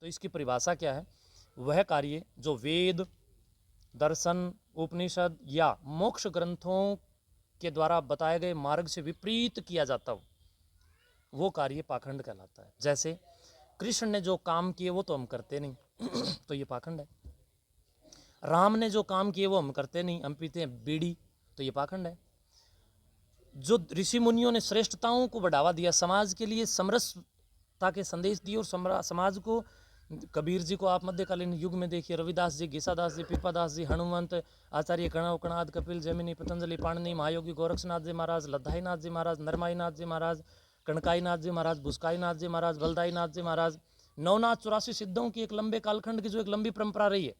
तो इसकी परिभाषा क्या है? वह कार्य जो वेद, दर्शन, उपनिषद या मोक्ष ग्रंथों के द्वारा बताए गए मार्ग से विपरीत किया जाता हो, वो कार्य पाखंड कहलाता है। जैसे कृष्ण ने जो काम किए वो तो हम करते नहीं तो ये पाखंड है। राम ने जो काम किए वो हम करते नहीं, हम पीते हैं बीड़ी, तो ये पाखंड है। जो ऋषि मुनियों ने श्रेष्ठताओं को बढ़ावा दिया, समाज के लिए समरसता के संदेश दिए और समाज को, कबीर जी को आप मध्यकालीन युग में देखिए, रविदास जी, गीसादास जी, पीपादास जी, हनुमंत, आचार्य कणव, कणाद, कपिल, जैमिनी, पतंजलि, पाणिनि, महायोगी गोरक्षनाथ जी महाराज, लद्दाईनाथ जी महाराज, नरमाईनाथ जी महाराज, कणकाईनाथ जी महाराज, भुसकाईनाथ जी महाराज, बलदाईनाथ जी महाराज, नवनाथ 84 सिद्धों की एक लंबे कालखंड की जो एक लंबी परंपरा रही है,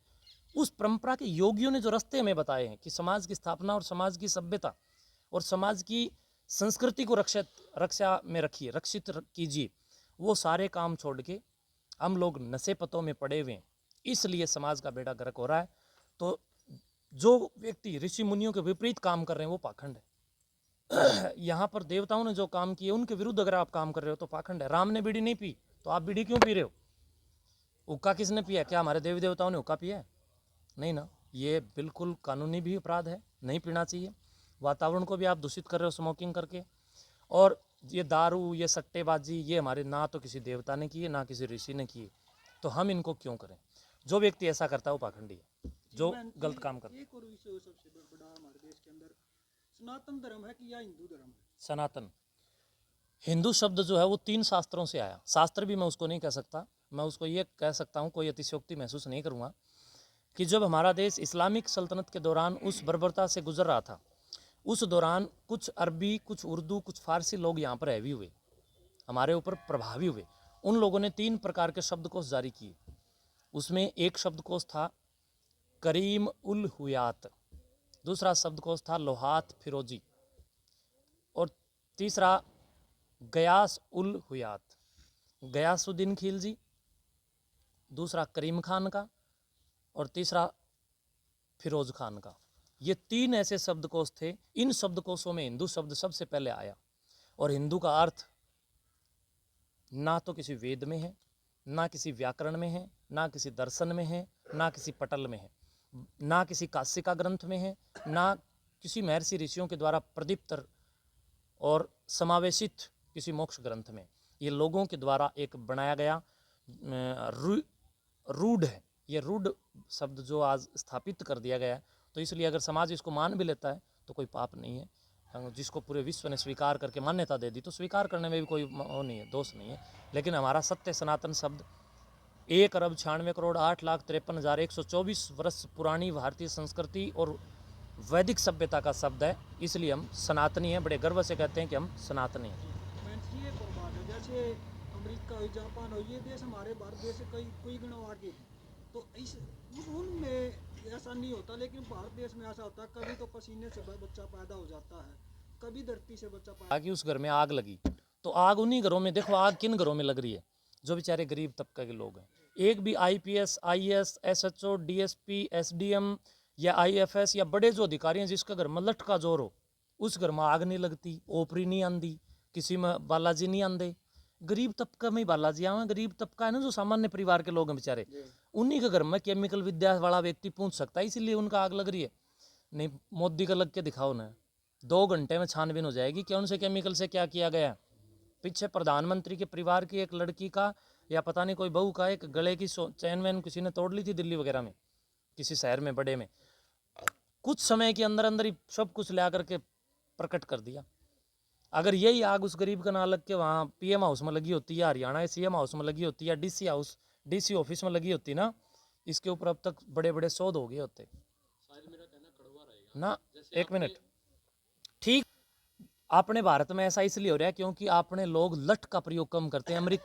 उस परंपरा के योगियों ने जो रास्ते हमें बताए हैं कि समाज की स्थापना और समाज की सभ्यता और समाज की संस्कृति को रक्षा में रखिए, रक्षित कीजिए, वो सारे काम छोड़ के हम लोग नशे पतों में पड़े हुए हैं, इसलिए समाज का बेड़ा गर्क हो रहा है। तो जो व्यक्ति ऋषि मुनियों के विपरीत काम कर रहे हैं वो पाखंड है। यहाँ पर देवताओं ने जो काम किए उनके विरुद्ध अगर आप काम कर रहे हो तो पाखंड है। राम ने बीड़ी नहीं पी तो आप बीड़ी क्यों पी रहे हो? हुक्का किसने पिया? क्या हमारे देवी देवताओं ने हुक्का पिया है? नहीं ना। ये बिल्कुल कानूनी भी अपराध है, नहीं पीना चाहिए। वातावरण को भी आप दूषित कर रहे हो स्मोकिंग करके। और ये दारू, ये सट्टेबाजी, ये हमारे ना तो किसी देवता ने किए ना किसी ऋषि ने किए, तो हम इनको क्यों करें? जो व्यक्ति ऐसा करता है वो पाखंडी है, जो गलत काम करता है। एक और विषय सबसे बड़ा हमारे देश के अंदर, सनातन धर्म है कि या हिंदू धर्म है? सनातन, हिंदू शब्द जो है वो 3 शास्त्रों से आया। शास्त्र भी मैं उसको नहीं कह सकता, मैं उसको ये कह सकता हूँ, कोई अतिशयोक्ति महसूस नहीं करूँगा, कि जब हमारा देश इस्लामिक सल्तनत के दौरान उस बर्बरता से गुजर रहा था, उस दौरान कुछ अरबी, कुछ उर्दू, कुछ फारसी लोग यहाँ पर हैवी हुए, हमारे ऊपर प्रभावी हुए। उन लोगों ने 3 प्रकार के शब्दकोश जारी किए। उसमें एक शब्दकोश था करीम उल हुयात, दूसरा शब्दकोश था लोहात फिरोजी, और तीसरा गयास उल हुयात, गयासुद्दीन खिलजी, दूसरा करीम खान का, और तीसरा फिरोज खान का। ये 3 ऐसे शब्दकोश थे। इन शब्दकोशों में हिंदू शब्द सबसे पहले आया, और हिंदू का अर्थ ना तो किसी वेद में है, ना किसी व्याकरण में है, ना किसी दर्शन में है, ना किसी पटल में है, ना किसी काशिका ग्रंथ में है, ना किसी महर्षि ऋषियों के द्वारा प्रदीप्त और समावेशित किसी मोक्ष ग्रंथ में। ये लोगों के द्वारा एक बनाया गया रूढ़ है। ये रूढ़ शब्द जो आज स्थापित कर दिया गया है, तो इसलिए अगर समाज इसको मान भी लेता है तो कोई पाप नहीं है। जिसको पूरे विश्व ने स्वीकार करके मान्यता दे दी तो स्वीकार करने में भी कोई वो नहीं है, दोष नहीं है। लेकिन हमारा सत्य सनातन शब्द 1,96,08,53,124 वर्ष पुरानी भारतीय संस्कृति और वैदिक सभ्यता का शब्द है, इसलिए हम सनातनी हैं। बड़े गर्व से कहते हैं कि हम सनातनी हैं। ये बात है, जैसे अमेरिका हो, जापान हो, ये देश हमारे भारत देश से कोई गुना आगे है, तो इस उनमें ऐसा नहीं होता, लेकिन भारत देश में ऐसा होता है, कभी तो पसीने से बच्चा पैदा हो जाता है, कभी धरती से बच्चा पैदा। आगे उस घर में आग लगी तो आग उन्हीं घरों में, देखो आग किन घरों में लग रही है? जो बेचारे गरीब तबके के लोग हैं। एक भी IPS, IAS, SHO, DSP, SDM या आईएफएस या बड़े जो अधिकारी हैं जिसका घर में लठ का जोर हो, उस घर में आग नहीं लगती, ओपरी नहीं आंदी, किसी में बालाजी नहीं आंदे। गरीब तबका में बालाजी आवे। गरीब तबका है ना, जो सामान्य परिवार के लोग हैं बेचारे, उन्हीं के घर में केमिकल विद्या वाला व्यक्ति पहुंच सकता है, इसीलिए उनका आग लग रही है। नहीं, मोदी का लग के दिखाओ ना, 2 घंटे में छानबीन हो जाएगी कि उनसे केमिकल से क्या किया गया। पीछे प्रधानमंत्री के परिवार की एक लड़की का या पता नहीं कोई बहू का एक गले की चैन वैन किसी ने तोड़ ली थी दिल्ली वगैरह में, किसी शहर में बड़े में, कुछ समय के अंदर अंदर ही सब कुछ ला करके प्रकट कर दिया। अगर यही आग उस गरीब का ना लग के वहाँ पीएम हाउस में लगी होती, या हरियाणा सीएम हाउस में लगी होती, या डीसी ऑफिस में लगी होती ना, इसके ऊपर अब तक बड़े बड़े शोध हो गए होते ना। 1 मिनट, ठीक। अपने भारत में ऐसा इसलिए हो रहा है क्योंकि अपने लोग लठ का प्रयोग कम करते हैं। अमेरिका